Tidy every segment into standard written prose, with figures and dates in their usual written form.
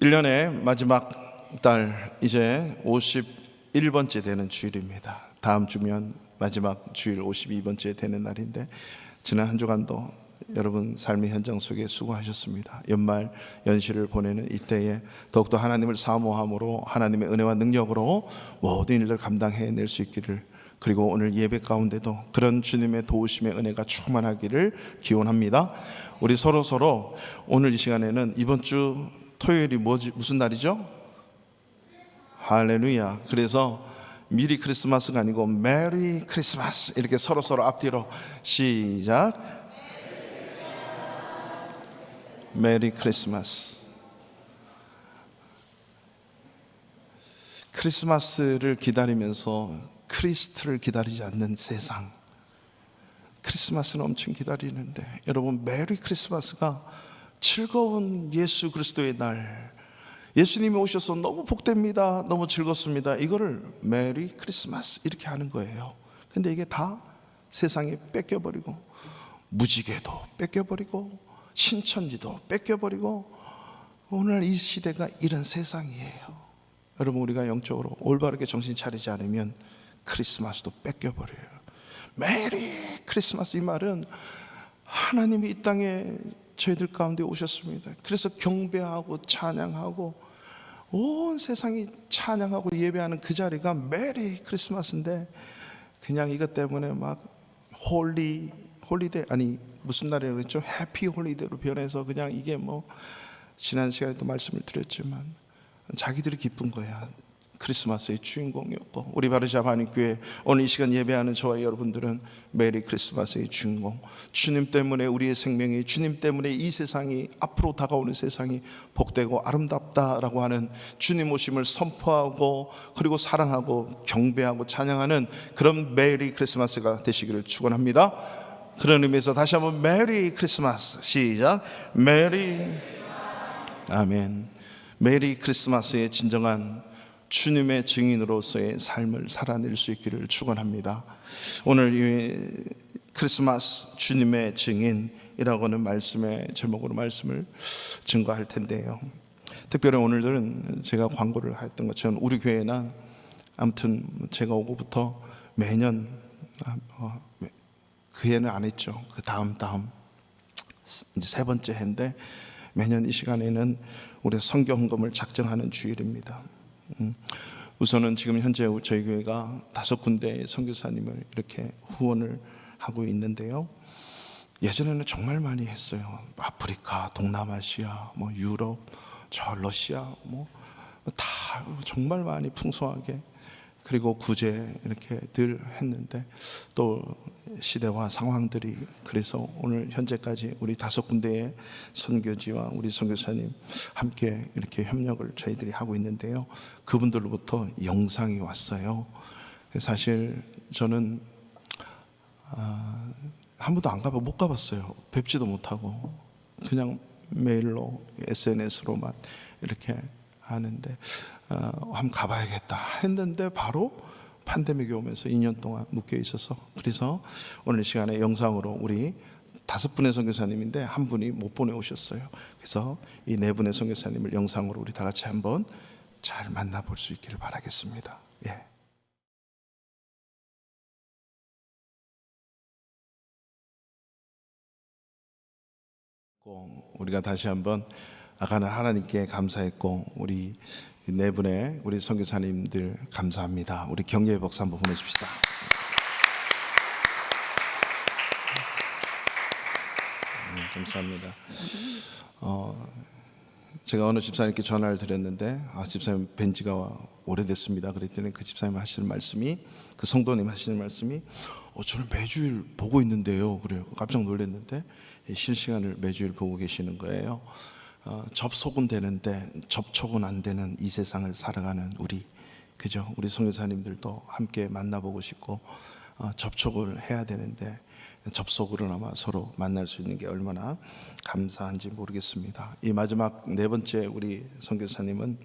1년의 마지막 달, 이제 51번째 되는 주일입니다. 다음 주면 마지막 주일 52번째 되는 날인데, 지난 한 주간도 여러분 삶의 현장 속에 수고하셨습니다. 연말 연시를 보내는 이때에 더욱더 하나님을 사모함으로 하나님의 은혜와 능력으로 모든 일을 감당해낼 수 있기를, 그리고 오늘 예배 가운데도 그런 주님의 도우심의 은혜가 충만하기를 기원합니다. 우리 서로 오늘 이 시간에는 이번 주 토요일이 무슨 날이죠? 할렐루야. 그래서 미리 크리스마스가 아니고 메리 크리스마스, 이렇게 서로 앞뒤로 시작. 메리 크리스마스. 크리스마스를 기다리면서 크리스트를 기다리지 않는 세상. 크리스마스는 엄청 기다리는데, 여러분, 메리 크리스마스가 즐거운 예수 그리스도의 날, 예수님이 오셔서 너무 복됩니다, 너무 즐겁습니다, 이거를 메리 크리스마스 이렇게 하는 거예요. 근데 이게 다 세상에 뺏겨버리고, 무지개도 뺏겨버리고, 신천지도 뺏겨버리고, 오늘 이 시대가 이런 세상이에요. 여러분, 우리가 영적으로 올바르게 정신 차리지 않으면 크리스마스도 뺏겨버려요. 메리 크리스마스, 이 말은 하나님이 이 땅에 저희들 가운데 오셨습니다. 그래서 경배하고 찬양하고 온 세상이 찬양하고 예배하는 그 자리가 메리 크리스마스인데, 그냥 이것 때문에 막 홀리데이, 아니 무슨 날이라고 그랬죠? 해피 홀리데이로 변해서 그냥 이게 뭐, 지난 시간에도 말씀을 드렸지만 자기들이 기쁜 거야. 크리스마스의 주인공이었고, 우리 바르샤 한인교회 오늘 이 시간 예배하는 저와 여러분들은 메리 크리스마스의 주인공, 주님 때문에 우리의 생명이, 주님 때문에 이 세상이, 앞으로 다가오는 세상이 복되고 아름답다라고 하는 주님 오심을 선포하고, 그리고 사랑하고 경배하고 찬양하는 그런 메리 크리스마스가 되시기를 축원합니다. 그런 의미에서 다시 한번 메리 크리스마스 시작. 메리, 아멘. 메리 크리스마스의 진정한 주님의 증인으로서의 삶을 살아낼 수 있기를 축원합니다. 오늘 이 크리스마스 주님의 증인이라고 하는 말씀의 제목으로 말씀을 증거할 텐데요, 특별히 오늘들은 제가 광고를 했던 것처럼 우리 교회는 아무튼 제가 오고부터 매년, 그 해는 안 했죠, 그 다음 이제 세 번째 해인데, 매년 이 시간에는 우리 선교 헌금을 작정하는 주일입니다. 우선은 지금 현재 저희 교회가 5군데의 선교사님을 이렇게 후원을 하고 있는데요, 예전에는 정말 많이 했어요. 아프리카, 동남아시아, 뭐 유럽, 저 러시아, 뭐 다 정말 많이 풍성하게, 그리고 구제 이렇게 늘 했는데, 또 시대와 상황들이, 그래서 오늘 현재까지 우리 5군데의 선교지와 우리 선교사님 함께 이렇게 협력을 저희들이 하고 있는데요, 그분들로부터 영상이 왔어요. 사실 저는 한 번도 안 못 가봤어요. 뵙지도 못하고 그냥 메일로, SNS로만 이렇게 하는데, 한번 가봐야겠다 했는데 바로 팬데믹이 오면서 2년 동안 묶여 있어서, 그래서 오늘 시간에 영상으로 우리 5분의 선교사님인데 한 분이 못 보내오셨어요. 그래서 이 4분의 선교사님을 영상으로 우리 다 같이 한번 잘 만나볼 수 있기를 바라겠습니다. 예. 우리가 다시 한번 아까는 하나님께 감사했고, 우리 4분의 우리 선교사님들 감사합니다. 우리 경례의 박수 한번 보내줍시다. 감사합니다. 제가 어느 집사님께 전화를 드렸는데, 집사님 뵌 지가 오래됐습니다. 그랬더니 그 집사님 하시는 말씀이, 그 성도님 하시는 말씀이, 저는 매주일 보고 있는데요. 그래요. 깜짝 놀랐는데 실시간을 매주일 보고 계시는 거예요. 접속은 되는데 접촉은 안 되는 이 세상을 살아가는 우리, 그죠? 우리 선교사님들도 함께 만나보고 싶고, 접촉을 해야 되는데 접속으로나마 서로 만날 수 있는 게 얼마나 감사한지 모르겠습니다. 이 마지막 4번째 우리 선교사님은,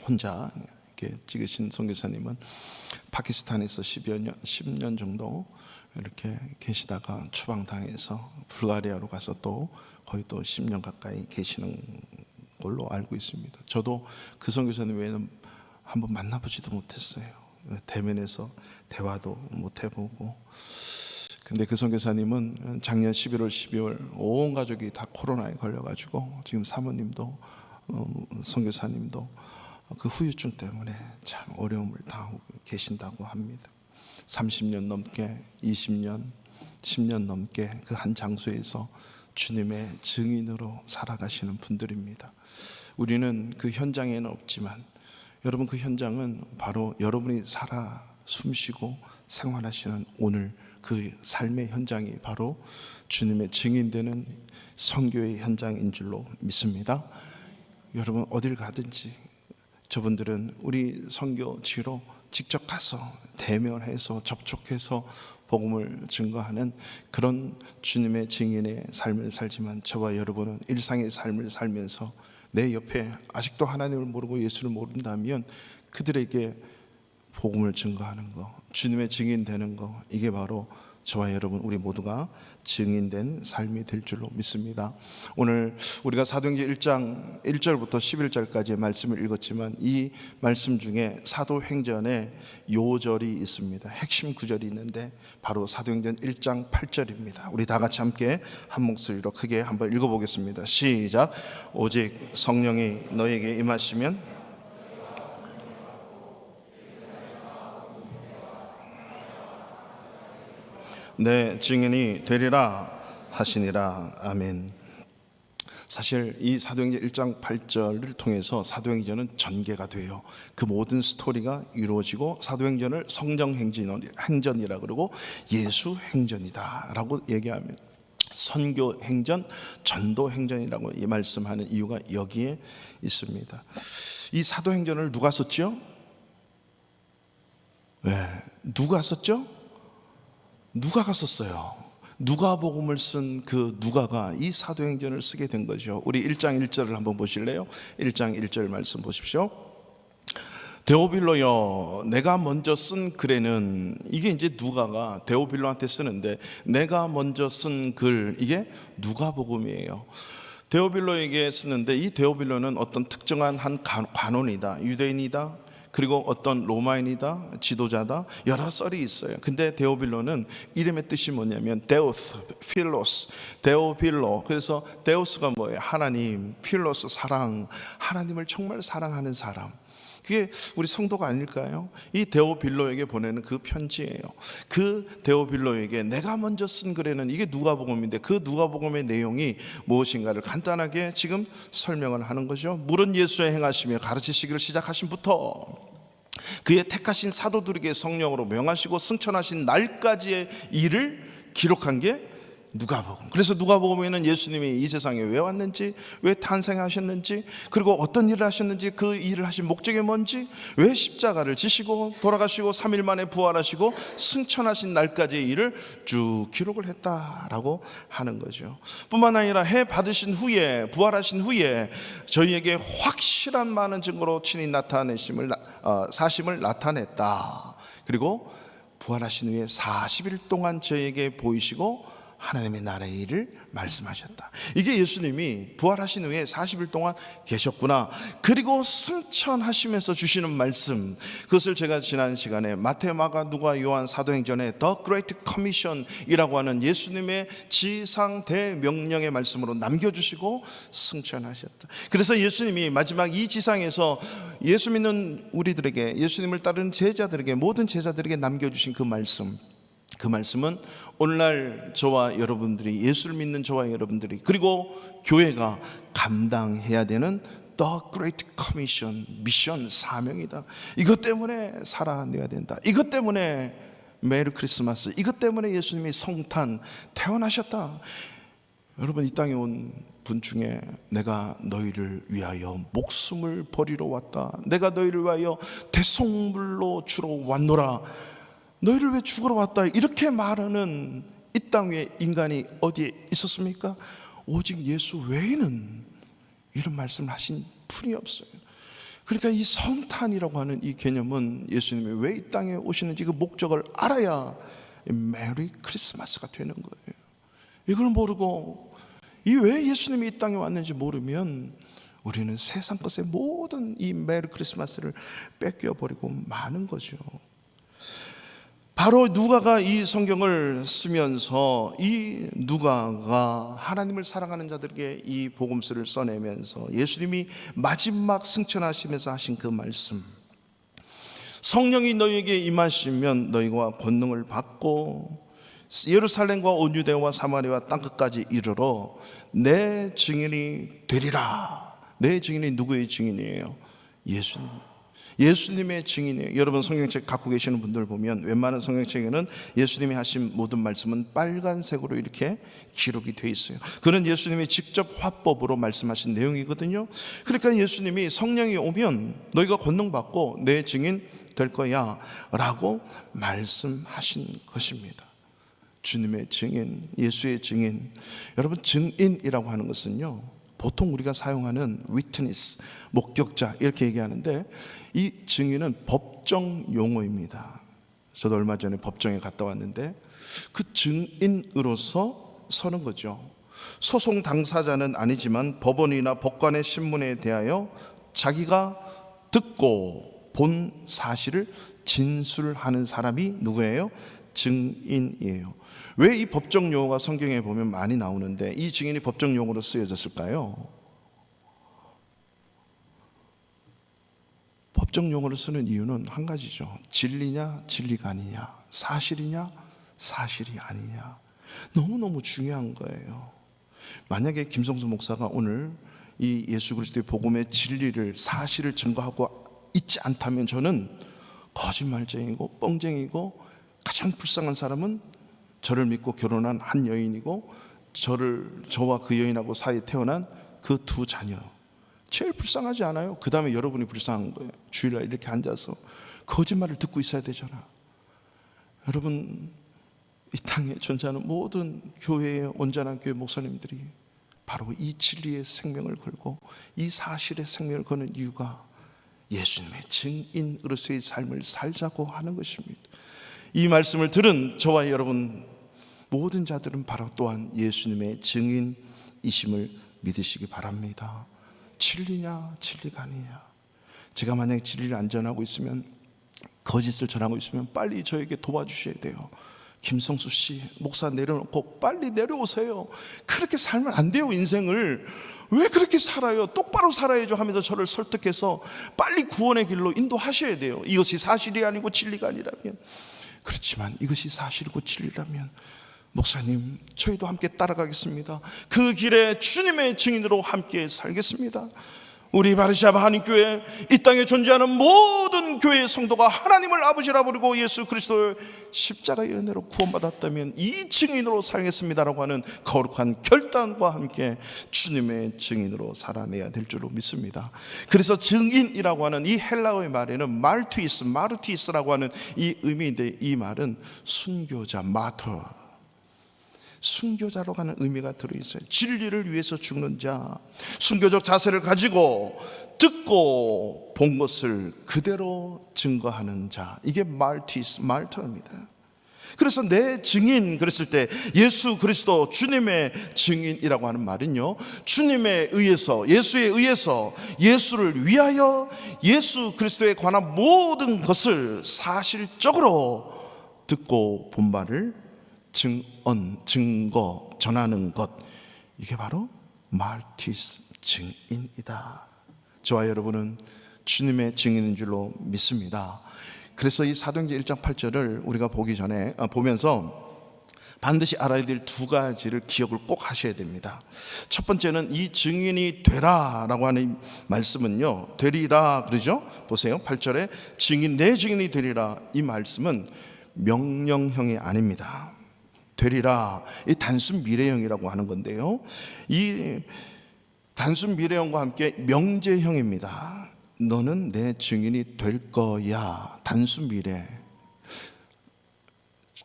혼자 이렇게 찍으신 선교사님은 파키스탄에서 10년 정도 이렇게 계시다가 추방당해서 불가리아로 가서 또 거의 또 10년 가까이 계시는 걸로 알고 있습니다. 저도 그 선교사님 외에는 한번 만나보지도 못했어요. 대면에서 대화도 못 해보고. 근데 그 선교사님은 작년 11월 12월 온 가족이 다 코로나에 걸려가지고 지금 사모님도 선교사님도 그 후유증 때문에 참 어려움을 당하고 계신다고 합니다. 30년 넘게 20년 10년 넘게 그 한 장소에서 주님의 증인으로 살아가시는 분들입니다. 우리는 그 현장에는 없지만 여러분, 그 현장은 바로 여러분이 살아 숨쉬고 생활하시는 오늘 그 삶의 현장이 바로 주님의 증인되는 선교의 현장인 줄로 믿습니다. 여러분, 어딜 가든지 저분들은 우리 선교지로 직접 가서 대면해서 접촉해서 복음을 증거하는 그런 주님의 증인의 삶을 살지만, 저와 여러분은 일상의 삶을 살면서 내 옆에 아직도 하나님을 모르고 예수를 모른다면 그들에게 복음을 증거하는 거, 주님의 증인 되는 거, 이게 바로 저와 여러분 우리 모두가 증인된 삶이 될 줄로 믿습니다. 오늘 우리가 사도행전 1장 1절부터 11절까지의 말씀을 읽었지만 이 말씀 중에 사도행전에 요절이 있습니다. 핵심 구절이 있는데 바로 사도행전 1장 8절입니다. 우리 다 같이 함께 한 목소리로 크게 한번 읽어보겠습니다. 시작. 오직 성령이 너에게 임하시면 내 증인이 되리라 하시니라. 아멘. 사실 이 사도행전 1장 8절을 통해서 사도행전은 전개가 돼요. 그 모든 스토리가 이루어지고 사도행전을 성령행전이라 그러고 예수행전이다 라고 얘기하면 선교행전, 전도행전이라고 이 말씀하는 이유가 여기에 있습니다. 이 사도행전을 누가 썼죠? 누가 썼죠? 누가가 썼어요. 누가복음을 쓴 그 누가가 이 사도행전을 쓰게 된 거죠. 우리 1장 1절을 한번 보실래요? 1장 1절 말씀 보십시오. 데오빌로여, 내가 먼저 쓴 글에는, 이게 이제 누가가 데오빌로한테 쓰는데 내가 먼저 쓴 글, 이게 누가복음이에요. 데오빌로에게 쓰는데 이 데오빌로는 어떤 특정한 한 관원이다, 유대인이다, 그리고 어떤 로마인이다, 지도자다, 여러 썰이 있어요. 근데 데오빌로는 이름의 뜻이 뭐냐면 데오스, 필로스, 데오빌로. 그래서 데오스가 뭐예요? 하나님, 필로스 사랑, 하나님을 정말 사랑하는 사람. 그게 우리 성도가 아닐까요? 이 데오빌로에게 보내는 그 편지예요. 그 데오빌로에게 내가 먼저 쓴 글에는, 이게 누가복음인데 그 누가복음의 내용이 무엇인가를 간단하게 지금 설명을 하는 거죠. 물은 예수의 행하시며 가르치시기를 시작하신부터 그의 택하신 사도들에게 성령으로 명하시고 승천하신 날까지의 일을 기록한 게 누가복음. 그래서 누가복음에는 예수님이 이 세상에 왜 왔는지, 왜 탄생하셨는지, 그리고 어떤 일을 하셨는지, 그 일을 하신 목적이 뭔지, 왜 십자가를 지시고 돌아가시고 3일 만에 부활하시고 승천하신 날까지의 일을 쭉 기록을 했다라고 하는 거죠. 뿐만 아니라 해 받으신 후에, 부활하신 후에 저희에게 확실한 많은 증거로 친히 사심을 나타냈다. 그리고 부활하신 후에 40일 동안 저희에게 보이시고 하나님의 나라의 일을 말씀하셨다. 이게 예수님이 부활하신 후에 40일 동안 계셨구나. 그리고 승천하시면서 주시는 말씀, 그것을 제가 지난 시간에 마태, 마가, 누가, 요한 사도행전에 The Great Commission이라고 하는 예수님의 지상 대명령의 말씀으로 남겨주시고 승천하셨다. 그래서 예수님이 마지막 이 지상에서 예수 믿는 우리들에게, 예수님을 따르는 제자들에게, 모든 제자들에게 남겨주신 그 말씀, 그 말씀은 오늘날 저와 여러분들이, 예수를 믿는 저와 여러분들이, 그리고 교회가 감당해야 되는 The Great Commission, 미션, 사명이다. 이것 때문에 살아내야 된다. 이것 때문에 메리 크리스마스, 이것 때문에 예수님이 성탄 태어나셨다. 여러분, 이 땅에 온 분 중에 내가 너희를 위하여 목숨을 버리러 왔다, 내가 너희를 위하여 대속물로 주러 왔노라, 너희를 왜 죽으러 왔다, 이렇게 말하는 이 땅 위에 인간이 어디에 있었습니까? 오직 예수 외에는 이런 말씀을 하신 분이 없어요. 그러니까 이 성탄이라고 하는 이 개념은 예수님이 왜 이 땅에 오시는지 그 목적을 알아야 메리 크리스마스가 되는 거예요. 이걸 모르고, 이 왜 예수님이 이 땅에 왔는지 모르면 우리는 세상 것의 모든 이 메리 크리스마스를 뺏겨버리고 마는 거죠. 바로 누가가 이 성경을 쓰면서 이 누가가 하나님을 사랑하는 자들에게 이 복음서를 써내면서 예수님이 마지막 승천하시면서 하신 그 말씀, 성령이 너희에게 임하시면 너희가 권능을 받고 예루살렘과 온 유대와 사마리아 땅끝까지 이르러 내 증인이 되리라. 내 증인이 누구의 증인이에요? 예수님. 예수님의 증인이에요. 여러분 성경책 갖고 계시는 분들 보면 웬만한 성경책에는 예수님이 하신 모든 말씀은 빨간색으로 이렇게 기록이 되어 있어요. 그는 예수님이 직접 화법으로 말씀하신 내용이거든요. 그러니까 예수님이 성령이 오면 너희가 권능 받고 내 증인 될 거야 라고 말씀하신 것입니다. 주님의 증인, 예수의 증인. 여러분 증인이라고 하는 것은요, 보통 우리가 사용하는 witness, 목격자 이렇게 얘기하는데 이 증인은 법정 용어입니다. 저도 얼마 전에 법정에 갔다 왔는데 그 증인으로서 서는 거죠. 소송 당사자는 아니지만 법원이나 법관의 신문에 대하여 자기가 듣고 본 사실을 진술하는 사람이 누구예요? 증인이에요. 왜 이 법정 용어가 성경에 보면 많이 나오는데 이 증인이 법정 용어로 쓰여졌을까요? 법정 용어를 쓰는 이유는 한 가지죠. 진리냐 진리가 아니냐, 사실이냐 사실이 아니냐. 너무너무 중요한 거예요. 만약에 김성수 목사가 오늘 이 예수 그리스도의 복음의 진리를, 사실을 증거하고 있지 않다면 저는 거짓말쟁이고 뻥쟁이고 가장 불쌍한 사람은 저를 믿고 결혼한 한 여인이고 저와 그 여인하고 사이에 태어난 그 두 자녀, 제일 불쌍하지 않아요? 그 다음에 여러분이 불쌍한 거예요. 주일날 이렇게 앉아서 거짓말을 듣고 있어야 되잖아. 여러분, 이 땅에 존재하는 모든 교회의 온전한 교회 목사님들이 바로 이 진리의 생명을 걸고 이 사실의 생명을 거는 이유가 예수님의 증인으로서의 삶을 살자고 하는 것입니다. 이 말씀을 들은 저와 여러분 모든 자들은 바로 또한 예수님의 증인이심을 믿으시기 바랍니다. 진리냐 진리가 아니냐. 제가 만약에 진리를 안 전하고 있으면, 거짓을 전하고 있으면 빨리 저에게 도와주셔야 돼요. 김성수 씨, 목사 내려놓고 빨리 내려오세요. 그렇게 살면 안 돼요. 인생을 왜 그렇게 살아요? 똑바로 살아야죠 하면서 저를 설득해서 빨리 구원의 길로 인도하셔야 돼요. 이것이 사실이 아니고 진리가 아니라면. 그렇지만 이것이 사실이고 진리라면 목사님, 저희도 함께 따라가겠습니다. 그 길에 주님의 증인으로 함께 살겠습니다. 우리 바르샤바 한인교회, 이 땅에 존재하는 모든 교회의 성도가 하나님을 아버지라 부르고 예수 그리스도의 십자가의 은혜로 구원받았다면 이 증인으로 살겠습니다라고 하는 거룩한 결단과 함께 주님의 증인으로 살아내야 될 줄로 믿습니다. 그래서 증인이라고 하는 이 헬라어의 말에는 마르티스라고 하는 이 의미인데, 이 말은 순교자, 마터, 순교자로 가는 의미가 들어있어요. 진리를 위해서 죽는 자, 순교적 자세를 가지고 듣고 본 것을 그대로 증거하는 자, 이게 말터입니다. 그래서 내 증인 그랬을 때 예수 그리스도 주님의 증인이라고 하는 말은요, 주님에 의해서, 예수에 의해서, 예수를 위하여 예수 그리스도에 관한 모든 것을 사실적으로 듣고 본 바를 증거, 전하는 것, 이게 바로 마르티스, 증인이다. 저와 여러분은 주님의 증인인 줄로 믿습니다. 그래서 이 사도행전 1장 8절을 우리가 보면서 반드시 알아야 될 두 가지를 기억을 꼭 하셔야 됩니다. 첫 번째는 이 증인이 되라라고 하는 말씀은요, 되리라 그러죠. 보세요, 8절에 내 증인이 되리라, 이 말씀은 명령형이 아닙니다. 되리라, 이 단순 미래형이라고 하는 건데요, 이 단순 미래형과 함께 명제형입니다. 너는 내 증인이 될 거야. 단순 미래.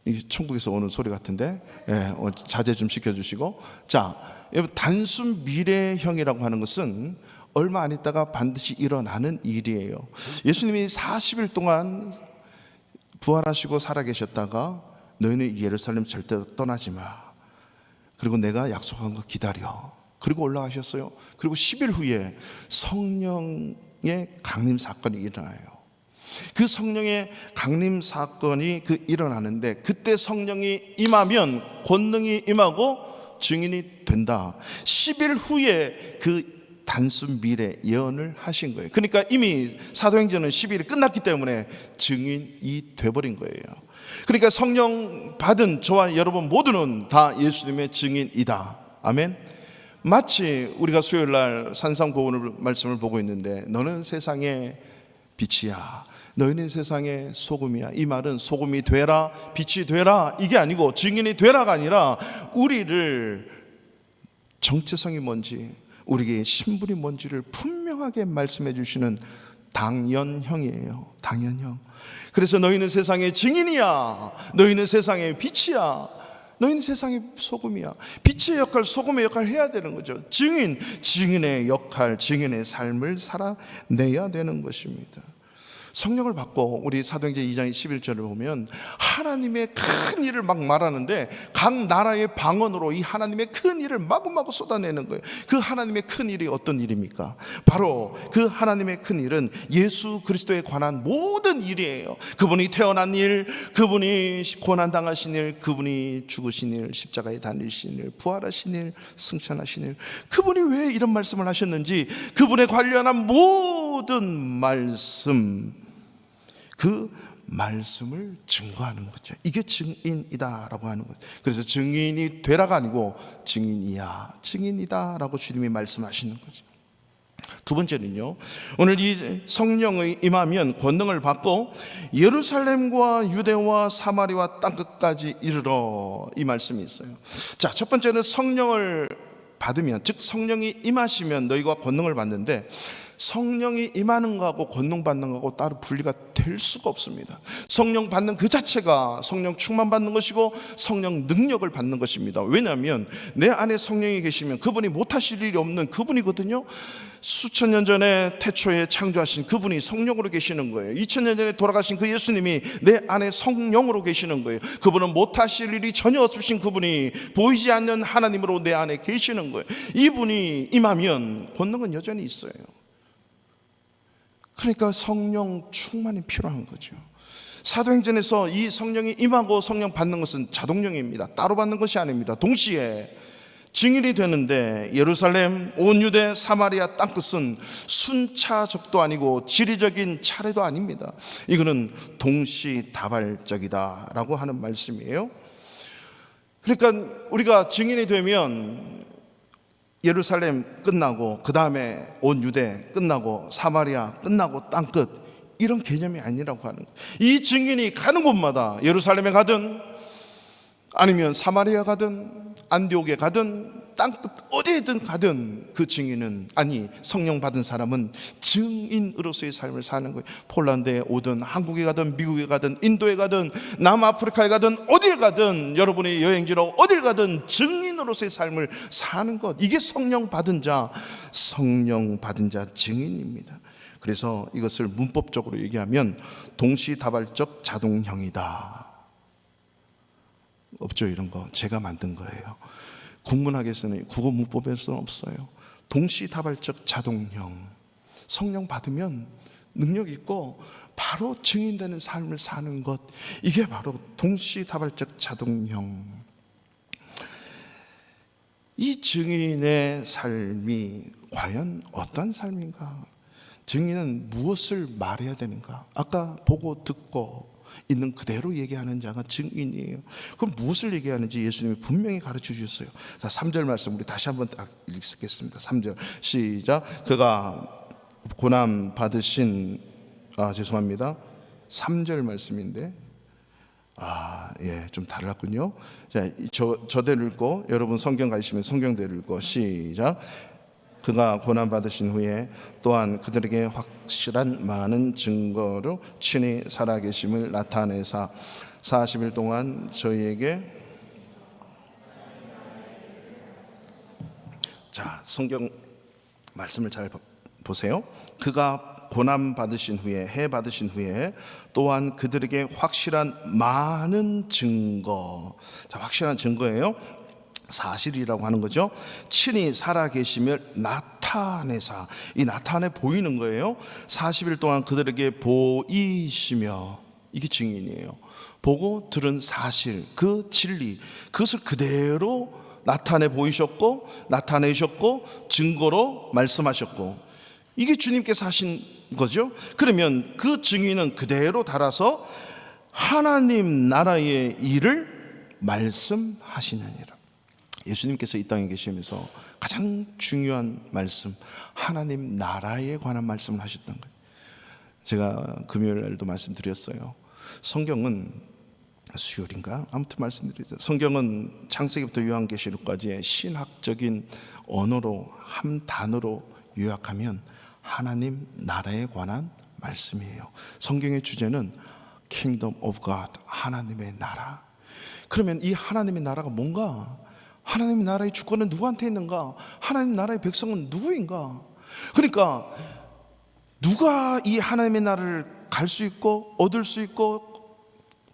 이 천국에서 오는 소리 같은데, 자제 좀 시켜주시고. 자, 여러분, 단순 미래형이라고 하는 것은 얼마 안 있다가 반드시 일어나는 일이에요. 예수님이 40일 동안 부활하시고 살아계셨다가 너희는 예루살렘 절대 떠나지 마. 그리고 내가 약속한 거 기다려. 그리고 올라가셨어요. 그리고 10일 후에 성령의 강림 사건이 일어나요. 그 성령의 강림 사건이 일어나는데, 그때 성령이 임하면 권능이 임하고 증인이 된다. 10일 후에 그 단순 미래 예언을 하신 거예요. 그러니까 이미 사도행전은 10일이 끝났기 때문에 증인이 돼버린 거예요. 그러니까 성령 받은 저와 여러분 모두는 다 예수님의 증인이다. 아멘. 마치 우리가 수요일날 산상보훈 말씀을 보고 있는데, 너는 세상의 빛이야, 너희는 세상의 소금이야. 이 말은 소금이 되라, 빛이 되라, 이게 아니고 증인이 되라가 아니라 우리를 정체성이 뭔지, 우리에게 신분이 뭔지를 분명하게 말씀해 주시는 당연형이에요. 당연형. 그래서 너희는 세상의 증인이야, 너희는 세상의 빛이야, 너희는 세상의 소금이야. 빛의 역할, 소금의 역할을 해야 되는 거죠. 증인의 역할, 증인의 삶을 살아내야 되는 것입니다. 성령을 받고 우리 사도행전 2장 11절을 보면 하나님의 큰 일을 막 말하는데, 각 나라의 방언으로 이 하나님의 큰 일을 마구마구 쏟아내는 거예요. 그 하나님의 큰 일이 어떤 일입니까? 바로 그 하나님의 큰 일은 예수 그리스도에 관한 모든 일이에요. 그분이 태어난 일, 그분이 고난당하신 일, 그분이 죽으신 일, 십자가에 달리신 일, 부활하신 일, 승천하신 일, 그분이 왜 이런 말씀을 하셨는지 그분에 관련한 모든 말씀, 그 말씀을 증거하는 거죠. 이게 증인이다라고 하는 거죠. 그래서 증인이 되라가 아니고 증인이야, 증인이다라고 주님이 말씀하시는 거죠. 두 번째는요, 오늘 이 성령의 임하면 권능을 받고 예루살렘과 유대와 사마리아 땅끝까지 이르러, 이 말씀이 있어요. 자, 첫 번째는 성령을 받으면, 즉 성령이 임하시면 너희가 권능을 받는데, 성령이 임하는 거하고 권능 받는 거하고 따로 분리가 될 수가 없습니다. 성령 받는 그 자체가 성령 충만 받는 것이고 성령 능력을 받는 것입니다. 왜냐하면 내 안에 성령이 계시면 그분이 못하실 일이 없는 그분이거든요. 수천 년 전에 태초에 창조하신 그분이 성령으로 계시는 거예요. 2000년 전에 돌아가신 그 예수님이 내 안에 성령으로 계시는 거예요. 그분은 못하실 일이 전혀 없으신 그분이 보이지 않는 하나님으로 내 안에 계시는 거예요. 이분이 임하면 권능은 여전히 있어요. 그러니까 성령 충만이 필요한 거죠. 사도행전에서 이 성령이 임하고 성령 받는 것은 자동령입니다. 따로 받는 것이 아닙니다. 동시에 증인이 되는데, 예루살렘, 온 유대, 사마리아 땅끝은 순차적도 아니고 지리적인 차례도 아닙니다. 이거는 동시다발적이다라고 하는 말씀이에요. 그러니까 우리가 증인이 되면 예루살렘 끝나고 그 다음에 온 유대 끝나고 사마리아 끝나고 땅끝, 이런 개념이 아니라고 하는 거예요. 이 증인이 가는 곳마다, 예루살렘에 가든 아니면 사마리아 가든 안디옥에 가든 땅끝 어디에든 가든 그 증인은, 아니 성령 받은 사람은 증인으로서의 삶을 사는 거예요. 폴란드에 오든 한국에 가든 미국에 가든 인도에 가든 남아프리카에 가든 어딜 가든, 여러분이 여행지로 어딜 가든 증인으로서의 삶을 사는 것, 이게 성령 받은 자 증인입니다. 그래서 이것을 문법적으로 얘기하면 동시다발적 자동형이다. 없죠, 이런 거. 제가 만든 거예요. 국문학에서는, 국어 문법에서는 없어요. 동시다발적 자동형. 성령 받으면 능력 있고 바로 증인되는 삶을 사는 것, 이게 바로 동시다발적 자동형. 이 증인의 삶이 과연 어떤 삶인가? 증인은 무엇을 말해야 되는가? 아까 보고 듣고 있는 그대로 얘기하는 자가 증인이에요. 그럼 무엇을 얘기하는지 예수님이 분명히 가르쳐 주셨어요. 자, 3절 말씀 우리 다시 한번 딱 읽겠습니다. 3절 시작. 그가 고난 받으신, 죄송합니다, 3절 말씀인데 좀 달랐군요. 자, 저대로 읽고 여러분 성경 가시면 성경대로 읽고 시작. 그가 고난 받으신 후에 또한 그들에게 확실한 많은 증거로 친히 살아계심을 나타내사 40일 동안 저희에게, 자, 성경 말씀을 잘 보세요. 그가 고난 받으신 후에, 해 받으신 후에 또한 그들에게 확실한 많은 증거. 자, 확실한 증거예요. 사실이라고 하는 거죠. 친히 살아계심을 나타내사, 이 나타내 보이는 거예요. 40일 동안 그들에게 보이시며, 이게 증인이에요. 보고 들은 사실, 그 진리, 그것을 그대로 나타내 보이셨고, 나타내셨고, 증거로 말씀하셨고, 이게 주님께서 하신 거죠. 그러면 그 증인은 그대로 달아서 하나님 나라의 일을 말씀하시느니라. 예수님께서 이 땅에 계시면서 가장 중요한 말씀, 하나님 나라에 관한 말씀을 하셨던 거예요. 제가 금요일 날도 말씀드렸어요. 성경은 수요일인가? 아무튼 말씀드리죠. 성경은 창세기부터 요한계시록까지의 신학적인 언어로 한 단어로 요약하면 하나님 나라에 관한 말씀이에요. 성경의 주제는 Kingdom of God, 하나님의 나라. 그러면 이 하나님의 나라가 뭔가? 하나님의 나라의 주권은 누구한테 있는가? 하나님 나라의 백성은 누구인가? 그러니까 누가 이 하나님의 나라를 갈 수 있고 얻을 수 있고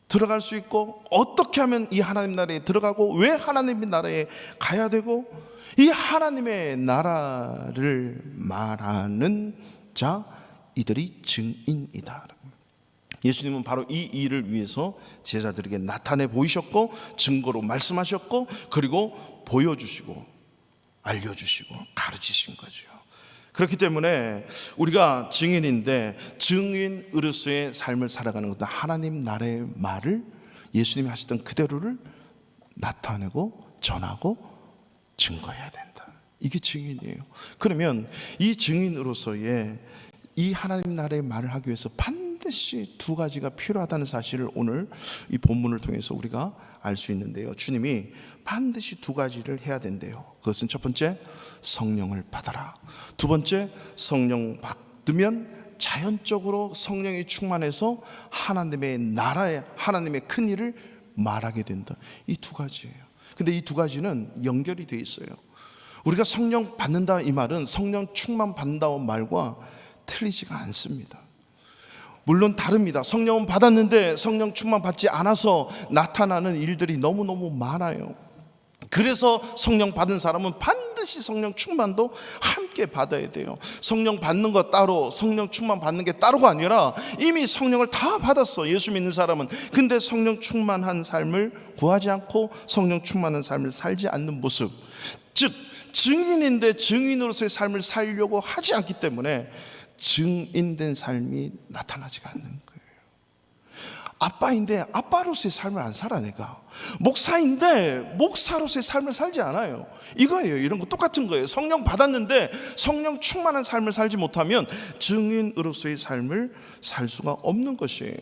들어갈 수 있고, 어떻게 하면 이 하나님 나라에 들어가고 왜 하나님의 나라에 가야 되고, 이 하나님의 나라를 말하는 자, 이들이 증인이다. 예수님은 바로 이 일을 위해서 제자들에게 나타내 보이셨고, 증거로 말씀하셨고, 그리고 보여주시고 알려주시고 가르치신 거죠. 그렇기 때문에 우리가 증인인데, 증인으로서의 삶을 살아가는 것은 하나님 나라의 말을 예수님이 하시던 그대로를 나타내고 전하고 증거해야 된다. 이게 증인이에요. 그러면 이 증인으로서의 이 하나님 나라의 말을 하기 위해서 반드시 두 가지가 필요하다는 사실을 오늘 이 본문을 통해서 우리가 알 수 있는데요. 주님이 반드시 두 가지를 해야 된대요. 그것은 첫 번째, 성령을 받아라. 두 번째, 성령 받으면 자연적으로 성령이 충만해서 하나님의 나라에, 하나님의 큰 일을 말하게 된다. 이 두 가지예요. 근데 이 두 가지는 연결이 돼 있어요. 우리가 성령 받는다 이 말은 성령 충만 받는다는 말과 틀리지가 않습니다. 물론 다릅니다. 성령은 받았는데 성령 충만 받지 않아서 나타나는 일들이 너무너무 많아요. 그래서 성령 받은 사람은 반드시 성령 충만도 함께 받아야 돼요. 성령 받는 거 따로, 성령 충만 받는 게 따로가 아니라 이미 성령을 다 받았어, 예수 믿는 사람은. 근데 성령 충만한 삶을 구하지 않고 성령 충만한 삶을 살지 않는 모습, 즉 증인인데 증인으로서의 삶을 살려고 하지 않기 때문에 증인된 삶이 나타나지가 않는 거예요. 아빠인데 아빠로서의 삶을 안 살아. 내가 목사인데 목사로서의 삶을 살지 않아요. 이거예요. 이런 거 똑같은 거예요. 성령 받았는데 성령 충만한 삶을 살지 못하면 증인으로서의 삶을 살 수가 없는 것이에요.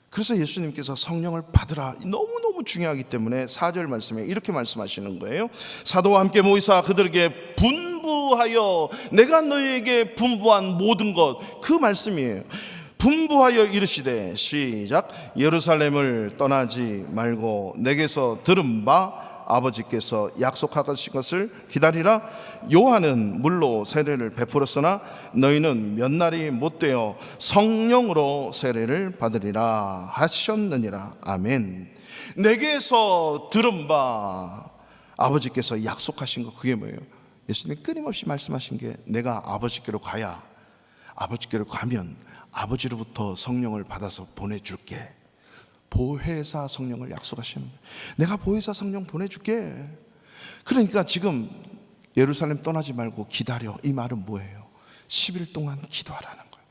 그래서 예수님께서 성령을 받으라, 너무너무 중요하기 때문에 4절 말씀에 이렇게 말씀하시는 거예요. 사도와 함께 모이사 그들에게 분부하여, 내가 너희에게 분부한 모든 것, 그 말씀이에요. 분부하여 이르시되, 시작, 예루살렘을 떠나지 말고 내게서 들은 바 아버지께서 약속하신 것을 기다리라. 요한은 물로 세례를 베풀었으나 너희는 몇 날이 못되어 성령으로 세례를 받으리라 하셨느니라. 아멘. 내게서 들은 바, 아버지께서 약속하신 거, 그게 뭐예요? 예수님이 끊임없이 말씀하신 게, 내가 아버지께로 가야, 아버지께로 가면 아버지로부터 성령을 받아서 보내줄게. 보혜사 성령을 약속하시는 거예요. 내가 보혜사 성령 보내줄게. 그러니까 지금 예루살렘 떠나지 말고 기다려, 이 말은 뭐예요? 10일 동안 기도하라는 거예요.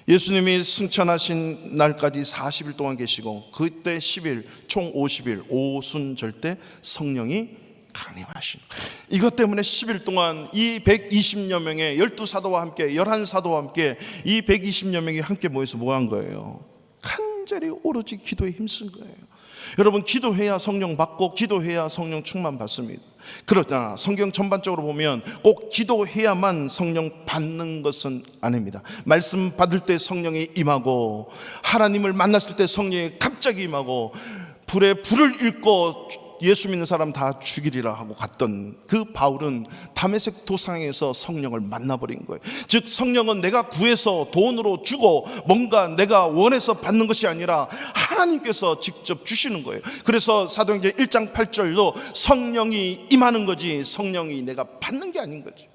예수님이 승천하신 날까지 40일 동안 계시고, 그때 10일, 총 50일 오순절 때 성령이 강림하신 거예요. 이것 때문에 10일 동안 이 120여 명의 12사도와 함께, 11사도와 함께 이 120여 명이 함께 모여서 뭐 한 거예요? 간절히 오로지 기도에 힘쓴 거예요. 여러분, 기도해야 성령 받고 기도해야 성령 충만 받습니다. 그러나 성경 전반적으로 보면 꼭 기도해야만 성령 받는 것은 아닙니다. 말씀 받을 때 성령이 임하고, 하나님을 만났을 때 성령이 갑자기 임하고, 불에 불을 읽고 예수 믿는 사람 다 죽이리라 하고 갔던 그 바울은 다메섹 도상에서 성령을 만나버린 거예요. 즉 성령은 내가 구해서 돈으로 주고 뭔가 내가 원해서 받는 것이 아니라 하나님께서 직접 주시는 거예요. 그래서 사도행전 1장 8절도 성령이 임하는 거지 성령이 내가 받는 게 아닌 거지.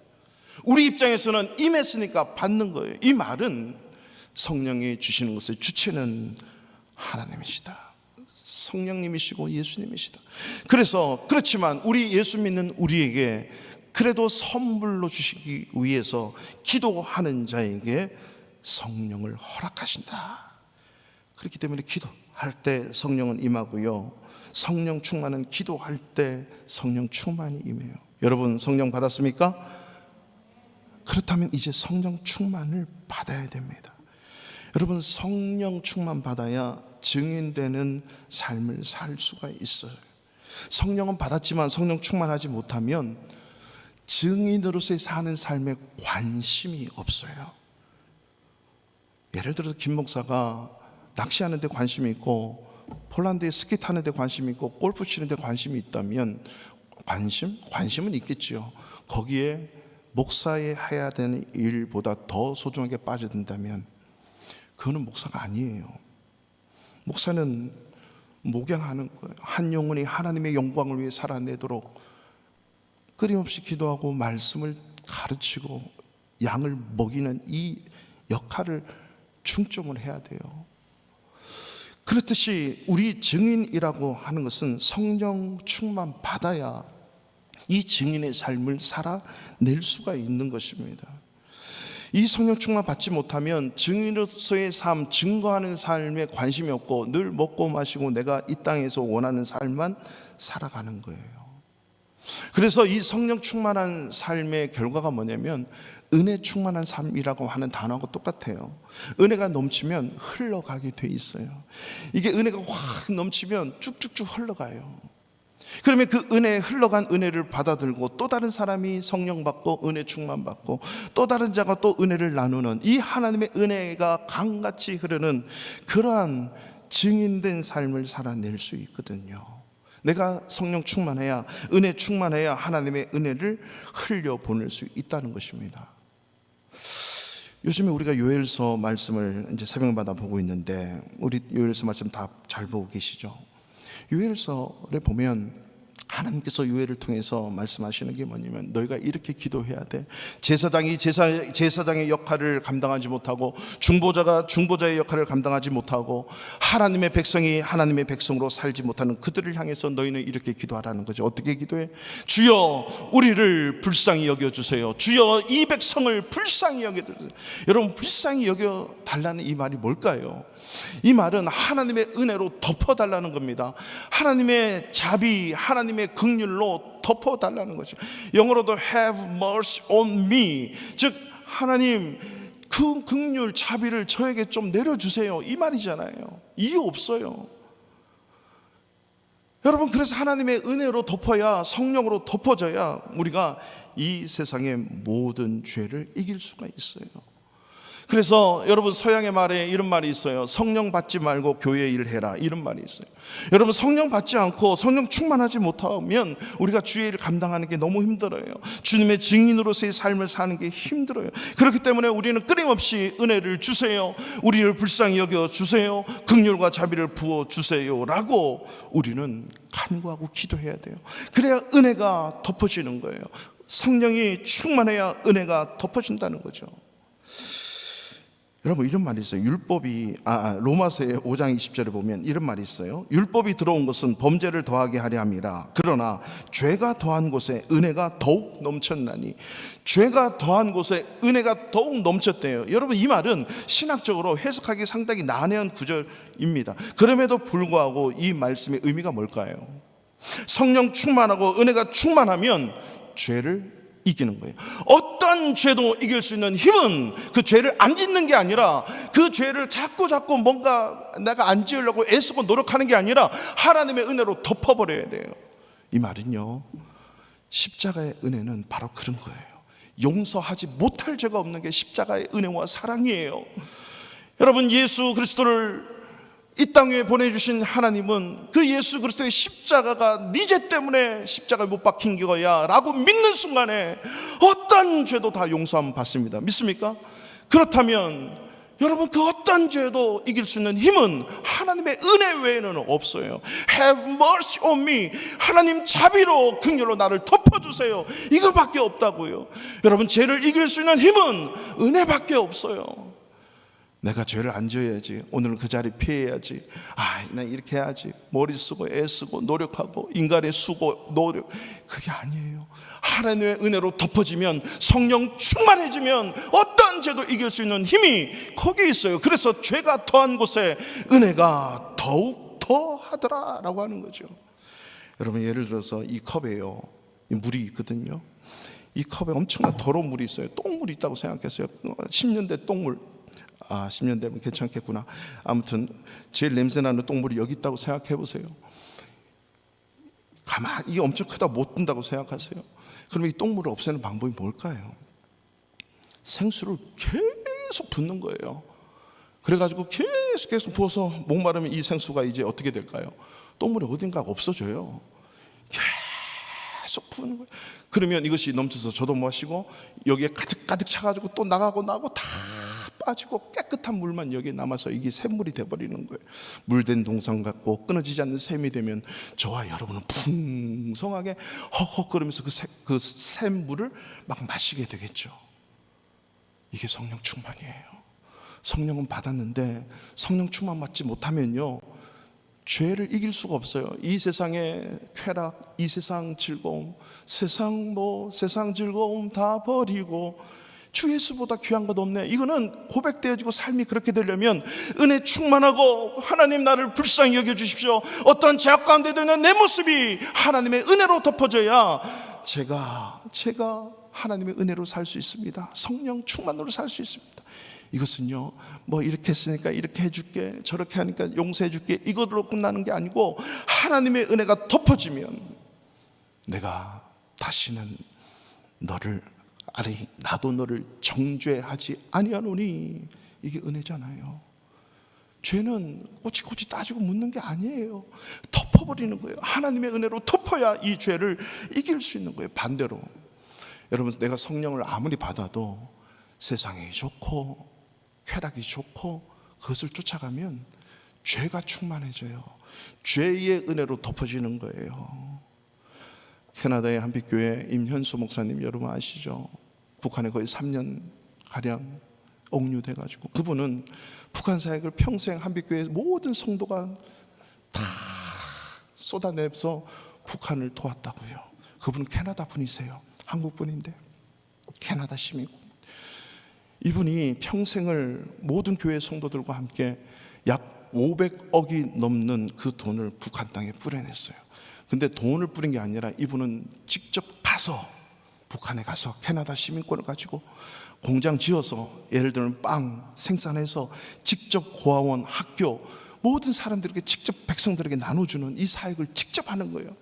우리 입장에서는 임했으니까 받는 거예요. 이 말은 성령이 주시는 것의 주체는 하나님이시다. 성령님이시고 예수님이시다. 그래서 그렇지만 우리 예수 믿는 우리에게 그래도 선물로 주시기 위해서 기도하는 자에게 성령을 허락하신다. 그렇기 때문에 기도할 때 성령은 임하고요, 성령 충만은 기도할 때 성령 충만이 임해요. 여러분 성령 받았습니까? 그렇다면 이제 성령 충만을 받아야 됩니다. 여러분 성령 충만 받아야 증인되는 삶을 살 수가 있어요. 성령은 받았지만 성령 충만하지 못하면 증인으로서의 사는 삶에 관심이 없어요. 예를 들어서 김 목사가 낚시하는 데 관심이 있고 폴란드에 스키 타는 데 관심이 있고 골프 치는 데 관심이 있다면 관심은 있겠지요. 거기에 목사의 해야 되는 일보다 더 소중하게 빠져든다면 그거는 목사가 아니에요. 목사는 목양하는 거예요. 한 영혼이 하나님의 영광을 위해 살아내도록 끊임없이 기도하고 말씀을 가르치고 양을 먹이는 이 역할을 중점을 해야 돼요. 그렇듯이 우리 증인이라고 하는 것은 성령 충만 받아야 이 증인의 삶을 살아낼 수가 있는 것입니다. 이 성령 충만 받지 못하면 증인으로서의 삶, 증거하는 삶에 관심이 없고 늘 먹고 마시고 내가 이 땅에서 원하는 삶만 살아가는 거예요. 그래서 이 성령 충만한 삶의 결과가 뭐냐면 은혜 충만한 삶이라고 하는 단어하고 똑같아요. 은혜가 넘치면 흘러가게 돼 있어요. 이게 은혜가 확 넘치면 쭉쭉쭉 흘러가요. 그러면 그 은혜, 흘러간 은혜를 받아들고 또 다른 사람이 성령 받고 은혜 충만 받고 또 다른 자가 또 은혜를 나누는 이 하나님의 은혜가 강같이 흐르는 그러한 증인된 삶을 살아낼 수 있거든요. 내가 성령 충만해야, 은혜 충만해야 하나님의 은혜를 흘려보낼 수 있다는 것입니다. 요즘에 우리가 요엘서 말씀을 이제 새벽마다 보고 있는데 우리 요엘서 말씀 다 잘 보고 계시죠? 요엘서를 보면 하나님께서 요엘을 통해서 말씀하시는 게 뭐냐면 너희가 이렇게 기도해야 돼. 제사장이 제사장의 역할을 감당하지 못하고 중보자가 중보자의 역할을 감당하지 못하고 하나님의 백성이 하나님의 백성으로 살지 못하는 그들을 향해서 너희는 이렇게 기도하라는 거죠. 어떻게 기도해? 주여 우리를 불쌍히 여겨주세요. 주여 이 백성을 불쌍히 여겨주세요. 여러분 불쌍히 여겨달라는 이 말이 뭘까요? 이 말은 하나님의 은혜로 덮어달라는 겁니다. 하나님의 자비, 하나님의 긍휼로 덮어달라는 거죠. 영어로도 have mercy on me, 즉 하나님 그 긍휼 자비를 저에게 좀 내려주세요, 이 말이잖아요. 이유 없어요. 여러분 그래서 하나님의 은혜로 덮어야, 성령으로 덮어져야 우리가 이 세상의 모든 죄를 이길 수가 있어요. 그래서 여러분 서양의 말에 이런 말이 있어요. 성령 받지 말고 교회 일해라, 이런 말이 있어요. 여러분 성령 받지 않고 성령 충만하지 못하면 우리가 주의 일을 감당하는 게 너무 힘들어요. 주님의 증인으로서의 삶을 사는 게 힘들어요. 그렇기 때문에 우리는 끊임없이 은혜를 주세요, 우리를 불쌍히 여겨 주세요, 긍휼과 자비를 부어 주세요 라고 우리는 간구하고 기도해야 돼요. 그래야 은혜가 덮어지는 거예요. 성령이 충만해야 은혜가 덮어진다는 거죠. 여러분 이런 말이 있어요. 율법이 로마서의 5장 20절에 보면 이런 말이 있어요. 율법이 들어온 것은 범죄를 더하게 하려 함이라. 그러나 죄가 더한 곳에 은혜가 더욱 넘쳤나니. 죄가 더한 곳에 은혜가 더욱 넘쳤대요. 여러분 이 말은 신학적으로 해석하기 상당히 난해한 구절입니다. 그럼에도 불구하고 이 말씀의 의미가 뭘까요? 성령 충만하고 은혜가 충만하면 죄를 이기는 거예요. 어떤 죄도 이길 수 있는 힘은 그 죄를 안 짓는 게 아니라, 그 죄를 자꾸 뭔가 내가 안 지으려고 애쓰고 노력하는 게 아니라 하나님의 은혜로 덮어버려야 돼요. 이 말은요, 십자가의 은혜는 바로 그런 거예요. 용서하지 못할 죄가 없는 게 십자가의 은혜와 사랑이에요. 여러분 예수 그리스도를 이 땅에 보내주신 하나님은 그 예수 그리스도의 십자가가 네 죄 때문에 십자가에 못 박힌 거야 라고 믿는 순간에 어떤 죄도 다 용서함 받습니다. 믿습니까? 그렇다면 여러분, 그 어떤 죄도 이길 수 있는 힘은 하나님의 은혜 외에는 없어요. Have mercy on me. 하나님 자비로 긍휼로 나를 덮어주세요. 이거밖에 없다고요. 여러분, 죄를 이길 수 있는 힘은 은혜밖에 없어요. 내가 죄를 안 지어야지, 오늘은 그 자리 피해야지, 나 이렇게 해야지, 머리 쓰고 애쓰고 노력하고 인간의 수고 노력, 그게 아니에요. 하나님의 은혜로 덮어지면, 성령 충만해지면 어떤 죄도 이길 수 있는 힘이 거기에 있어요. 그래서 죄가 더한 곳에 은혜가 더욱 더하더라 라고 하는 거죠. 여러분, 예를 들어서 이 컵에요, 이 물이 있거든요. 이 컵에 엄청난 더러운 물이 있어요. 똥물이 있다고 생각했어요. 10년 된 똥물. 10년 되면 괜찮겠구나. 아무튼 제일 냄새나는 똥물이 여기 있다고 생각해 보세요. 가만히 이게 엄청 크다 못 든다고 생각하세요. 그러면 이 똥물을 없애는 방법이 뭘까요? 생수를 계속 붓는 거예요. 그래가지고 계속 부어서 목마르면 이 생수가 이제 어떻게 될까요? 똥물이 어딘가 없어져요. 계속 부는 거예요. 그러면 이것이 넘쳐서 저도 마시고 여기에 가득 차가지고 또 나가고 다 빠지고 깨끗한 물만 여기에 남아서 이게 샘물이 돼버리는 거예요. 물된 동상 같고 끊어지지 않는 샘이 되면 저와 여러분은 풍성하게 헉헉거리면서 그 샘물을 막 마시게 되겠죠. 이게 성령 충만이에요. 성령은 받았는데 성령 충만 받지 못하면요, 죄를 이길 수가 없어요. 이 세상의 쾌락, 이 세상 즐거움, 세상 즐거움 다 버리고 주 예수보다 귀한 것 없네. 이거는 고백되어지고 삶이 그렇게 되려면 은혜 충만하고, 하나님 나를 불쌍히 여겨주십시오, 어떤 죄악 가운데 되는 내 모습이 하나님의 은혜로 덮어져야 제가 하나님의 은혜로 살 수 있습니다. 성령 충만으로 살 수 있습니다. 이것은요, 뭐 이렇게 했으니까 이렇게 해줄게, 저렇게 하니까 용서해줄게, 이것으로 끝나는 게 아니고 하나님의 은혜가 덮어지면 내가 다시는 나도 너를 정죄하지 아니하노니, 이게 은혜잖아요. 죄는 꼬치꼬치 따지고 묻는 게 아니에요. 덮어버리는 거예요. 하나님의 은혜로 덮어야 이 죄를 이길 수 있는 거예요. 반대로 여러분, 내가 성령을 아무리 받아도 세상이 좋고 쾌락이 좋고 그것을 쫓아가면 죄가 충만해져요. 죄의 은혜로 덮어지는 거예요. 캐나다의 한빛교회 임현수 목사님 여러분 아시죠? 북한에 거의 3년가량 억류돼가지고, 그분은 북한 사역을 평생 한빛교회 모든 성도가 다 쏟아내서 북한을 도왔다고요. 그분은 캐나다 분이세요. 한국 분인데 캐나다 시민이고, 이분이 평생을 모든 교회 성도들과 함께 약 500억이 넘는 그 돈을 북한 땅에 뿌려냈어요. 근데 돈을 뿌린 게 아니라 이분은 직접 가서, 북한에 가서 캐나다 시민권을 가지고 공장 지어서, 예를 들면 빵 생산해서 직접 고아원, 학교 모든 사람들에게 직접 백성들에게 나눠주는 이 사역을 직접 하는 거예요.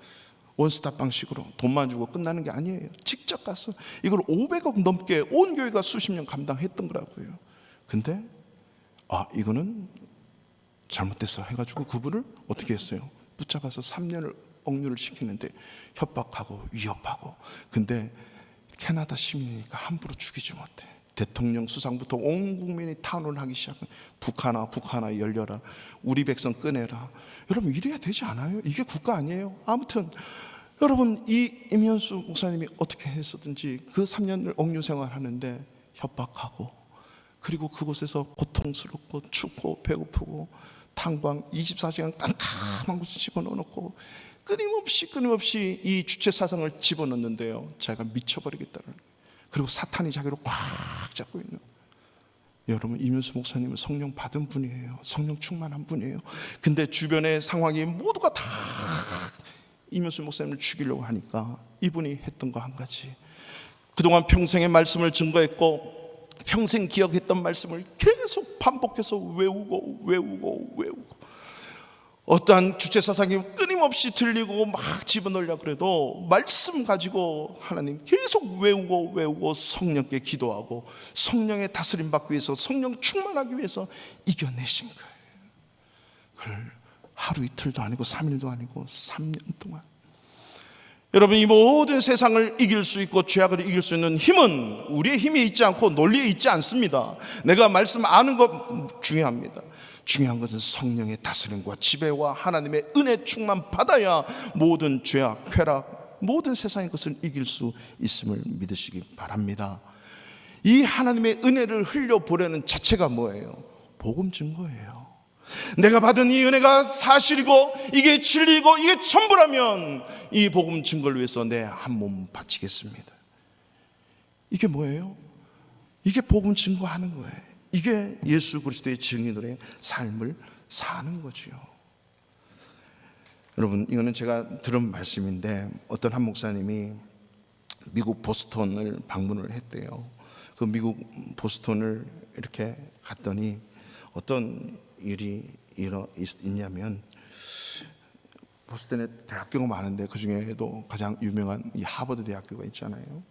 원스톱 방식으로 돈만 주고 끝나는 게 아니에요. 직접 가서 이걸 500억 넘게 온 교회가 수십 년 감당했던 거라고요. 근데 이거는 잘못됐어 해가지고 그분을 어떻게 했어요? 붙잡아서 3년을 억류를 시키는데 협박하고 위협하고. 근데 캐나다 시민이니까 함부로 죽이지 못해. 대통령 수상부터 온 국민이 탄원을 하기 시작한, 북한아 열려라, 우리 백성 꺼내라. 여러분, 이래야 되지 않아요? 이게 국가 아니에요? 아무튼 여러분, 이 임현수 목사님이 어떻게 했었든지 그 3년을 억류 생활하는데 협박하고, 그리고 그곳에서 고통스럽고 춥고 배고프고 탄광 24시간 깜깜한 곳에 집어넣고 끊임없이 이 주체 사상을 집어넣는데요, 자기가 미쳐버리겠다는, 그리고 사탄이 자기를 꽉 잡고 있는. 여러분, 이면수 목사님은 성령 받은 분이에요. 성령 충만한 분이에요. 근데 주변의 상황이 모두가 다 이면수 목사님을 죽이려고 하니까 이분이 했던 거 한 가지, 그동안 평생의 말씀을 증거했고 평생 기억했던 말씀을 계속 반복해서 외우고 어떠한 주체사상이 끊임없이 들리고 막 집어넣으려고 그래도 말씀 가지고 하나님 계속 외우고 성령께 기도하고 성령의 다스림 받기 위해서, 성령 충만하기 위해서 이겨내신 거예요. 그걸 하루 이틀도 아니고 3일도 아니고 3년 동안. 여러분, 이 모든 세상을 이길 수 있고 죄악을 이길 수 있는 힘은 우리의 힘이 있지 않고 논리에 있지 않습니다. 내가 말씀 아는 것 중요합니다. 중요한 것은 성령의 다스림과 지배와 하나님의 은혜 충만 받아야 모든 죄악, 쾌락, 모든 세상의 것을 이길 수 있음을 믿으시기 바랍니다. 이 하나님의 은혜를 흘려보내는 자체가 뭐예요? 복음 증거예요. 내가 받은 이 은혜가 사실이고 이게 진리고 이게 전부라면 이 복음 증거를 위해서 내 한 몸 바치겠습니다. 이게 뭐예요? 이게 복음 증거하는 거예요. 이게 예수 그리스도의 증인들의 삶을 사는 거지요. 여러분, 이거는 제가 들은 말씀인데 어떤 한 목사님이 미국 보스턴을 방문을 했대요. 그 미국 보스턴을 이렇게 갔더니 어떤 일이 있냐면, 보스턴에 대학교가 많은데 그 중에도 가장 유명한 이 하버드 대학교가 있잖아요.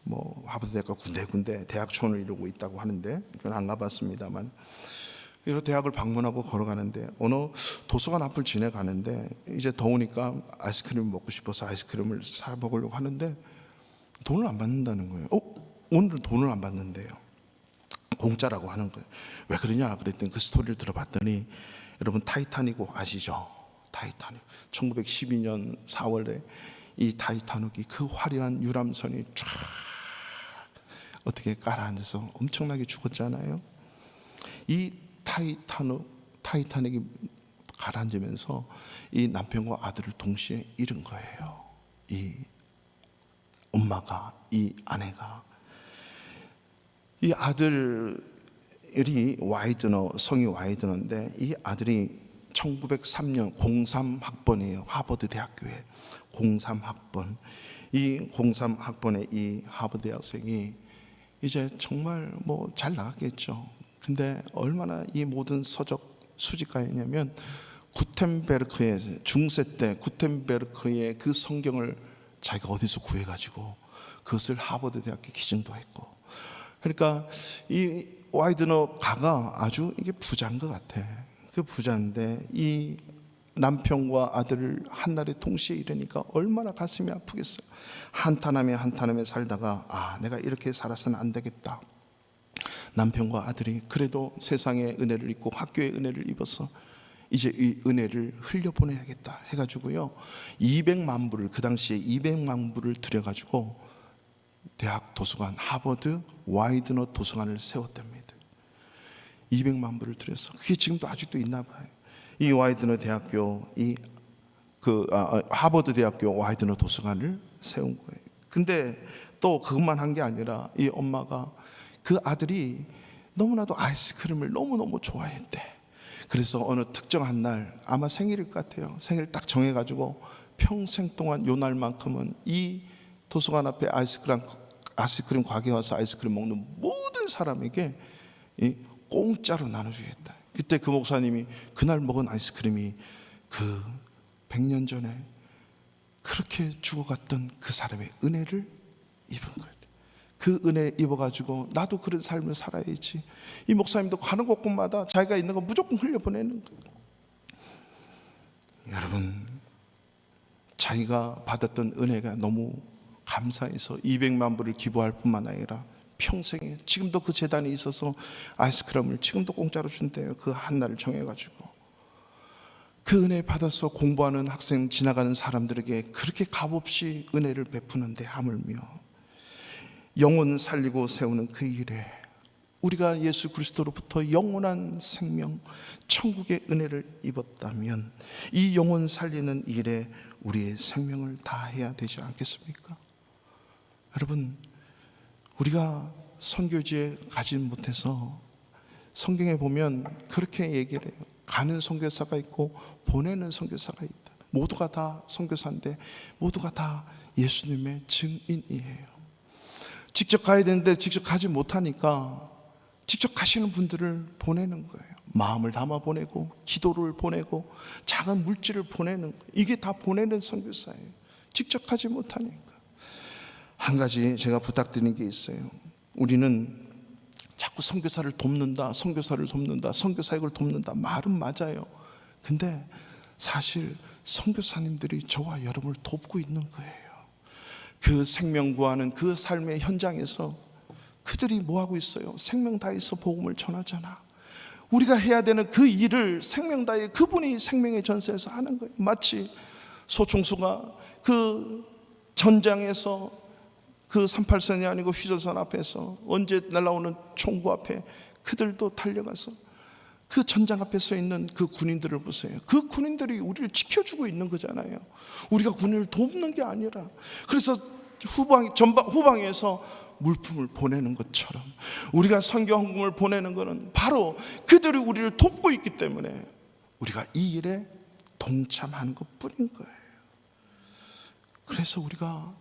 뭐 하버드 대학가 군데 대학촌을 이루고 있다고 하는데 저는 안 가봤습니다만, 이런 대학을 방문하고 걸어가는데 어느 도서관 앞을 지나가는데 이제 더우니까 아이스크림 먹고 싶어서 아이스크림을 사 먹으려고 하는데 돈을 안 받는다는 거예요. 오늘은 돈을 안 받는데요. 공짜라고 하는 거예요. 왜 그러냐 그랬더니 그 스토리를 들어봤더니, 여러분 타이타닉 아시죠? 타이타닉 1912년 4월에 이 타이타닉이 그 화려한 유람선이 쫙 어떻게 깔아앉아서 엄청나게 죽었잖아요. 이 타이타닉이 가라앉으면서 이 남편과 아들을 동시에 잃은 거예요. 이 엄마가, 이 아내가. 이 아들이 와이드너, 성이 와이드너인데 이 아들이 1903년 03학번이에요. 하버드 대학교에 03학번. 이 03학번의 이 하버드 대학생이 이제 정말 뭐 잘 나갔겠죠. 근데 얼마나 이 모든 서적 수집가였냐면, 구텐베르크의 중세 때 구텐베르크의 그 성경을 자기가 어디서 구해가지고 그것을 하버드 대학에 기증도 했고. 그러니까 이 와이드너 가가 아주 이게 부자인 것 같아. 그 부자인데 이 남편과 아들을 한날에 동시에 잃으니까 얼마나 가슴이 아프겠어요. 한탄하며 살다가 내가 이렇게 살아서는 안 되겠다. 남편과 아들이 그래도 세상의 은혜를 입고 학교의 은혜를 입어서 이제 이 은혜를 흘려보내야겠다 해가지고요, 200만 불을, 그 당시에 200만 불을 들여가지고 대학 도서관, 하버드 와이드너 도서관을 세웠답니다. 200만 불을 들여서. 그게 지금도 아직도 있나 봐요. 이 와이드너 대학교, 하버드 대학교 와이드너 도서관을 세운 거예요. 근데 또 그것만 한 게 아니라 이 엄마가, 그 아들이 너무나도 아이스크림을 너무너무 좋아했대. 그래서 어느 특정한 날, 아마 생일일 것 같아요. 생일 딱 정해가지고 평생 동안 요 날만큼은 이 도서관 앞에 아이스크림 가게 와서 아이스크림 먹는 모든 사람에게 공짜로 나눠주겠다. 그때 그 목사님이 그날 먹은 아이스크림이 그 100년 전에 그렇게 죽어갔던 그 사람의 은혜를 입은 거예요. 그 은혜 입어가지고 나도 그런 삶을 살아야지. 이 목사님도 가는 곳곳마다 자기가 있는 거 무조건 흘려보내는 거예요. 여러분, 자기가 받았던 은혜가 너무 감사해서 200만 불을 기부할 뿐만 아니라 평생에, 지금도 그 재단이 있어서 아이스크림을 지금도 공짜로 준대요. 그 한 날을 정해가지고. 그 은혜 받아서 공부하는 학생, 지나가는 사람들에게 그렇게 값없이 은혜를 베푸는데 하물며 영혼 살리고 세우는 그 일에 우리가 예수 그리스도로부터 영원한 생명, 천국의 은혜를 입었다면 이 영혼 살리는 일에 우리의 생명을 다해야 되지 않겠습니까? 여러분, 우리가 선교지에 가진 못해서 성경에 보면 그렇게 얘기를 해요. 가는 선교사가 있고 보내는 선교사가 있다. 모두가 다 선교사인데 모두가 다 예수님의 증인이에요. 직접 가야 되는데 직접 가지 못하니까 직접 가시는 분들을 보내는 거예요. 마음을 담아 보내고, 기도를 보내고, 작은 물질을 보내는 거예요. 이게 다 보내는 선교사예요. 직접 가지 못하니까. 한 가지 제가 부탁드리는 게 있어요. 우리는 자꾸 선교사를 돕는다, 선교사를 돕는다, 선교사역을 돕는다. 말은 맞아요. 근데 사실 선교사님들이 저와 여러분을 돕고 있는 거예요. 그 생명 구하는 그 삶의 현장에서 그들이 뭐 하고 있어요? 생명 다해서 복음을 전하잖아. 우리가 해야 되는 그 일을 생명 다해 그분이 생명의 전세에서 하는 거예요. 마치 소총수가 그 전장에서 그 38선이 아니고 휴전선 앞에서 언제 날아오는 총구 앞에 그들도 달려가서 그 전장 앞에 서 있는 그 군인들을 보세요. 그 군인들이 우리를 지켜주고 있는 거잖아요. 우리가 군인을 돕는 게 아니라. 그래서 후방에서 물품을 보내는 것처럼 우리가 선교 헌금을 보내는 것은 바로 그들이 우리를 돕고 있기 때문에 우리가 이 일에 동참하는 것뿐인 거예요. 그래서 우리가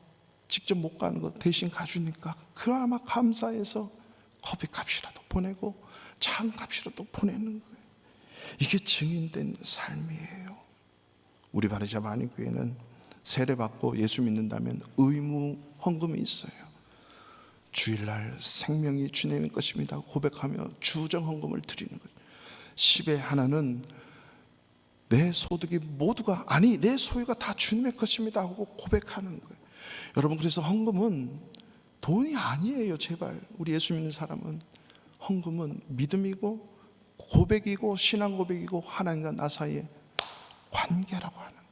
직접 못 가는 것 대신 가주니까 그나마 감사해서 커피값이라도 보내고 차값이라도 보내는 거예요. 이게 증인된 삶이에요. 우리 바리잡아 한인교회는 세례받고 예수 믿는다면 의무 헌금이 있어요. 주일날 생명이 주님의 것입니다 고백하며 주정 헌금을 드리는 거예요. 10의 하나는 내 소득이 모두가 아니 내 소유가 다 주님의 것입니다 하고 고백하는 거예요. 여러분, 그래서 헌금은 돈이 아니에요. 제발 우리 예수 믿는 사람은 헌금은 믿음이고 고백이고 신앙 고백이고 하나님과 나 사이의 관계라고 하는 거예요.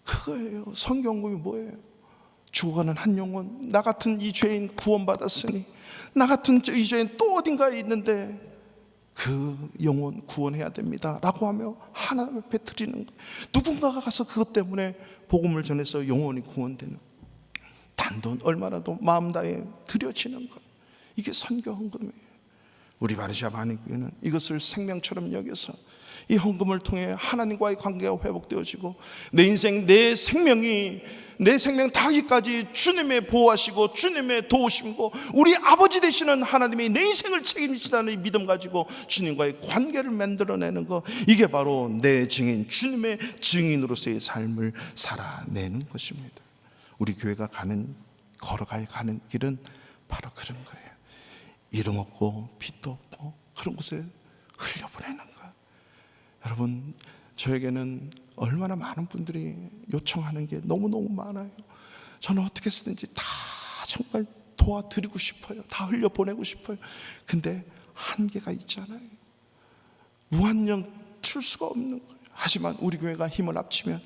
그거예요. 성경금이 뭐예요? 죽어가는 한 영혼, 나 같은 이 죄인 구원받았으니 나 같은 이 죄인 또 어딘가에 있는데 그 영혼 구원해야 됩니다 라고 하며 하나님 앞에 드리는 거예요. 누군가가 가서 그것 때문에 복음을 전해서 영혼이 구원되는, 단돈 얼마라도 마음 다해 드려지는 것, 이게 선교 헌금이에요. 우리 바리잡아 한인교회는 이것을 생명처럼 여겨서 이 헌금을 통해 하나님과의 관계가 회복되어지고 내 인생 내 생명 다하기까지 주님의 보호하시고 주님의 도우심고 우리 아버지 되시는 하나님이 내 인생을 책임지시다는 믿음 가지고 주님과의 관계를 만들어내는 것, 이게 바로 내 증인, 주님의 증인으로서의 삶을 살아내는 것입니다. 우리 교회가 걸어가야 가는 길은 바로 그런 거예요. 이름 없고 빛도 없고 그런 곳에 흘려보내는 거예요. 여러분, 저에게는 얼마나 많은 분들이 요청하는 게 너무너무 많아요. 저는 어떻게 쓰든지 다 정말 도와드리고 싶어요. 다 흘려보내고 싶어요. 근데 한계가 있잖아요. 무한정 줄 수가 없는 거예요. 하지만 우리 교회가 힘을 합치면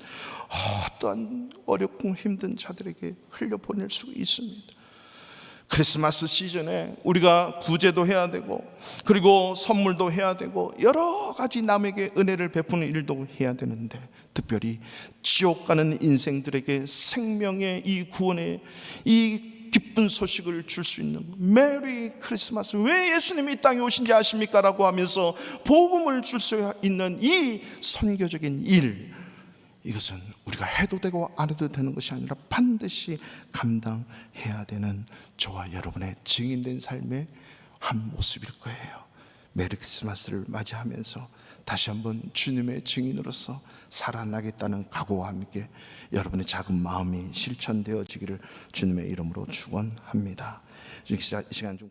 어떠한 어렵고 힘든 자들에게 흘려보낼 수 있습니다. 크리스마스 시즌에 우리가 구제도 해야 되고 그리고 선물도 해야 되고 여러 가지 남에게 은혜를 베푸는 일도 해야 되는데, 특별히 지옥 가는 인생들에게 생명의 이 구원의 이 기쁜 소식을 줄 수 있는 메리 크리스마스, 왜 예수님이 이 땅에 오신지 아십니까? 라고 하면서 복음을 줄 수 있는 이 선교적인 일, 이것은 우리가 해도 되고 안 해도 되는 것이 아니라 반드시 감당해야 되는 저와 여러분의 증인된 삶의 한 모습일 거예요. 메리 크리스마스를 맞이하면서 다시 한번 주님의 증인으로서 살아나겠다는 각오와 함께 여러분의 작은 마음이 실천되어지기를 주님의 이름으로 축원합니다. 이 시간 좀